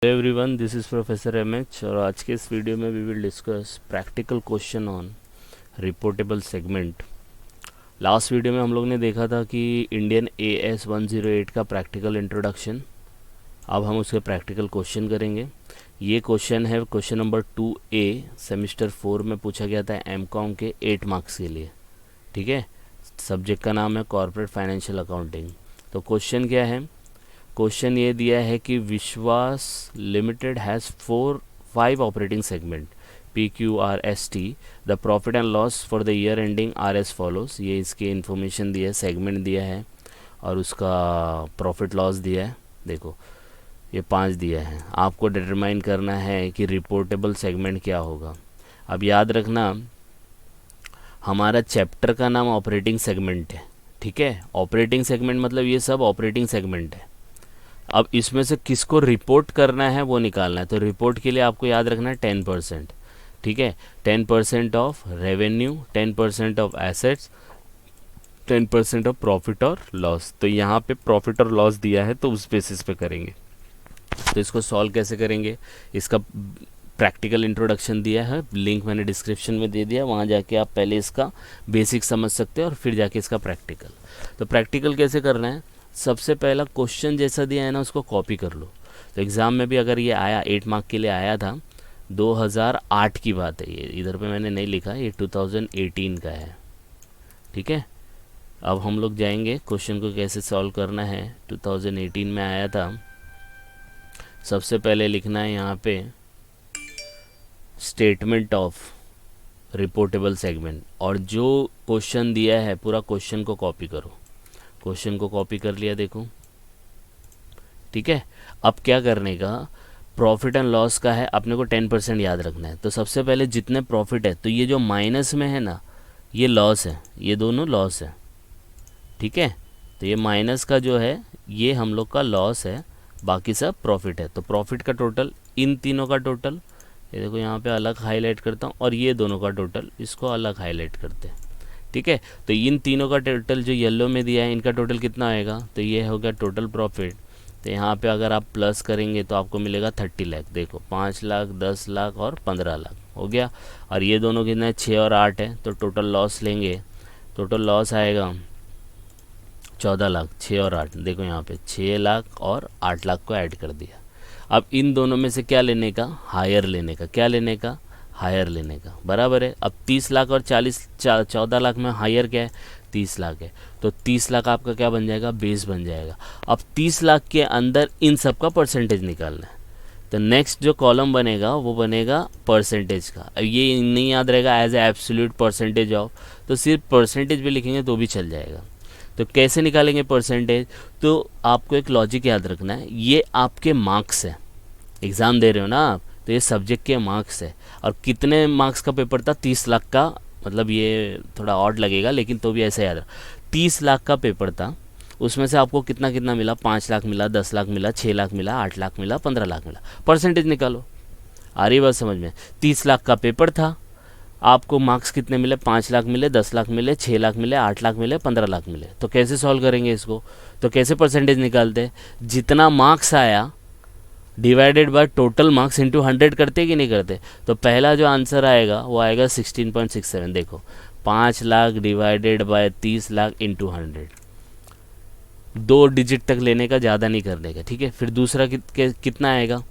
Hello everyone, this is professor MH और आज के इस वीडियो में we will discuss practical question on reportable segment. Last video में हम लोग ने देखा था कि इंडियन AS 108 का प्रैक्टिकल इंट्रोडक्शन। अब हम उसके प्रैक्टिकल क्वेश्चन करेंगे। ये क्वेश्चन है क्वेश्चन नंबर 2A, सेमिस्टर 4 में पूछा गया था MCOM के 8 मार्क्स के लिए। ठीक है, सब्जेक्ट का नाम है कॉर्पोरेट फाइनेंशियल अकाउंटिंग। तो क्वेश्चन क्या है? क्वेश्चन ये दिया है कि विश्वास limited has 5 operating segment PQRST। The profit and loss for the year ending R S follows. ये इसकी इन्फॉर्मेशन दिया है, सेगमेंट दिया है और उसका प्रॉफिट लॉस दिया है। देखो ये 5 दिया है, आपको डिटरमाइन करना है कि रिपोर्टेबल सेगमेंट क्या होगा। अब याद रखना, हमारा चैप्टर का नाम ऑपरेटिंग सेगमेंट है। ठीक है, ऑपरेटिंग सेगमेंट मतलब ये सब ऑपरेटिंग सेगमेंट है। अब इसमें से किसको रिपोर्ट करना है वो निकालना है। तो रिपोर्ट के लिए आपको याद रखना है 10%। ठीक है, 10% of revenue, 10% of assets, 10% of profit और लॉस। तो यहाँ पे प्रॉफिट और लॉस दिया है तो उस बेसिस पे करेंगे। तो इसको सॉल्व कैसे करेंगे, इसका प्रैक्टिकल इंट्रोडक्शन दिया है, लिंक मैंने डिस्क्रिप्शन में दे दिया, वहाँ जाके आप पहले इसका बेसिक समझ सकते हो और फिर जाके इसका प्रैक्टिकल। तो प्रैक्टिकल कैसे करना है, सबसे पहला क्वेश्चन जैसा दिया है ना उसको कॉपी कर लो। तो एग्ज़ाम में भी अगर ये आया 8 मार्क के लिए आया था, 2008 की बात है, ये इधर पे मैंने नहीं लिखा, ये 2018 का है। ठीक है, अब हम लोग जाएंगे क्वेश्चन को कैसे सॉल्व करना है। 2018 में आया था। सबसे पहले लिखना है यहाँ पे स्टेटमेंट ऑफ रिपोर्टेबल सेगमेंट, और जो क्वेश्चन दिया है पूरा क्वेश्चन को कॉपी करो। क्वेश्चन को कॉपी कर लिया, देखो। ठीक है, अब क्या करने का, प्रॉफिट एंड लॉस का है, अपने को 10% याद रखना है। तो सबसे पहले जितने प्रॉफिट है, तो ये जो माइनस में है ना ये लॉस है, ये दोनों लॉस है। ठीक है, तो ये माइनस का जो है ये हम लोग का लॉस है, बाकी सब प्रॉफिट है। तो प्रॉफिट का टोटल, इन तीनों का टोटल, ये देखो यहाँ पे अलग हाईलाइट करता हूँ, और ये दोनों का टोटल इसको अलग हाईलाइट करते हैं। ठीक है, तो इन तीनों का टोटल जो येलो में दिया है इनका टोटल कितना आएगा, तो ये हो गया टोटल प्रॉफिट। तो यहाँ पे अगर आप प्लस करेंगे तो आपको मिलेगा 30 लाख। देखो 5 लाख, 10 लाख और 15 लाख हो गया। और ये दोनों कितने हैं, 6 और 8 है, तो टोटल लॉस लेंगे, टोटल लॉस आएगा 14 लाख। 6 और 8, देखो यहाँ पे 6 लाख और 8 लाख को ऐड कर दिया। अब इन दोनों में से क्या लेने का, हायर लेने का। क्या लेने का, हायर लेने का, बराबर है। अब 30 लाख और 14 लाख में हायर क्या है, 30 लाख है। तो 30 लाख आपका क्या बन जाएगा, बेस बन जाएगा। अब 30 लाख के अंदर इन सब का परसेंटेज निकालना है। तो नेक्स्ट जो कॉलम बनेगा वो बनेगा परसेंटेज का। अब ये नहीं याद रहेगा as a absolute percentage of, तो सिर्फ परसेंटेज भी लिखेंगे तो भी चल जाएगा। तो कैसे निकालेंगे परसेंटेज, तो आपको एक लॉजिक याद रखना है, ये आपके मार्क्स है, एग्ज़ाम दे रहे हो ना आप, तो ये सब्जेक्ट के मार्क्स है। और कितने मार्क्स का पेपर था, 30 लाख का, मतलब ये थोड़ा ऑड लगेगा लेकिन तो भी ऐसा याद रख, 30 लाख का पेपर था। उसमें से आपको कितना कितना मिला, 5 लाख मिला, 10 लाख मिला, 6 लाख मिला, 8 लाख मिला, 15 लाख मिला। परसेंटेज निकालो। आ रही बात समझ में? 30 लाख का पेपर था, आपको मार्क्स कितने मिले, 5 लाख मिले, 10 लाख मिले, 6 लाख मिले, 8 लाख मिले, 15 लाख मिले। तो कैसे सॉल्व करेंगे इसको, तो कैसे परसेंटेज निकालते हैं, जितना मार्क्स आया divided by total marks into 100 करते कि नहीं करते। तो पहला जो आंसर आएगा वो आएगा 16.67। देखो 5 lakh divided by 30 lakh into 100, 2 digit तक लेने का, ज़्यादा नहीं करने का। ठीक है, फिर दूसरा कितना आएगा,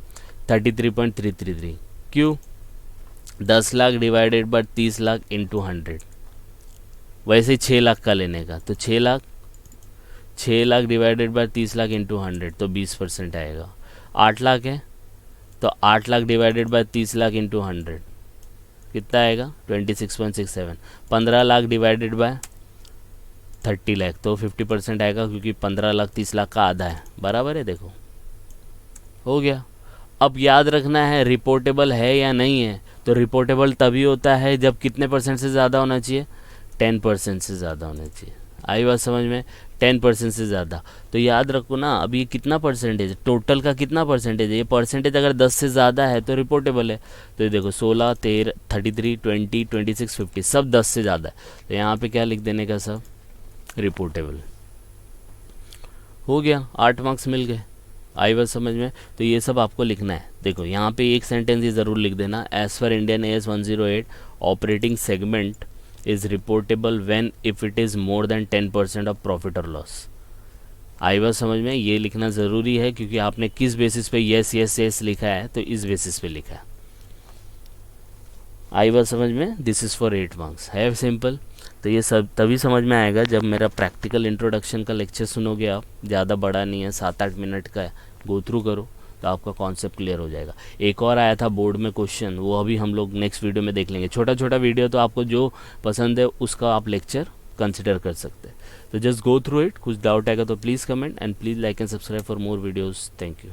33.333। क्यों, 10 lakh divided by 30 lakh into 100। वैसे ही 6 लाख का लेने का, तो 6 lakh divided by 30 lakh into 100, तो 20% आएगा। 8 लाख है, तो 8 lakh divided by 30 lakh into 100 कितना आएगा, 26.67। 15 लाख डिवाइडेड बाय 30 लाख, तो 50% आएगा, क्योंकि 15 लाख 30 लाख का आधा है, बराबर है। देखो हो गया। अब याद रखना है रिपोर्टेबल है या नहीं है। तो रिपोर्टेबल तभी होता है जब कितने परसेंट से ज़्यादा होना चाहिए, 10% से ज़्यादा होना चाहिए। आई बात समझ में, 10% से ज़्यादा। तो याद रखो ना, अब ये कितना परसेंटेज, टोटल का कितना परसेंटेज है, ये परसेंटेज अगर 10 से ज़्यादा है तो रिपोर्टेबल है। तो ये देखो 16, 13, 33, 20, 26, 50, सब 10 से ज़्यादा है। तो यहाँ पे क्या लिख देने का, सब रिपोर्टेबल। हो गया, 8 मार्क्स मिल गए। आई बात समझ में। तो ये सब आपको लिखना है। देखो यहाँ पे एक सेंटेंस ये ज़रूर लिख देना, as per Indian AS 108 operating segment is reportable when if it is more than 10% of profit और लॉस। आई बात समझ में, ये लिखना ज़रूरी है क्योंकि आपने किस बेसिस पे यस यस यस लिखा है, तो इस बेसिस पे लिखा है। आई बात समझ में। दिस इज़ फॉर 8 मार्क्स, है सिंपल। तो ये सब तभी समझ में आएगा जब मेरा प्रैक्टिकल इंट्रोडक्शन का लेक्चर सुनोगे आप। ज़्यादा बड़ा नहीं है, 7-8 मिनट का है, गो थ्रू करो तो आपका कॉन्सेप्ट क्लियर हो जाएगा। एक और आया था बोर्ड में क्वेश्चन, वो अभी हम लोग नेक्स्ट वीडियो में देख लेंगे। छोटा छोटा वीडियो, तो आपको जो पसंद है उसका आप लेक्चर कंसिडर कर सकते हैं। तो जस्ट गो थ्रू इट। कुछ डाउट आएगा तो please comment and please like and subscribe for more videos. Thank you.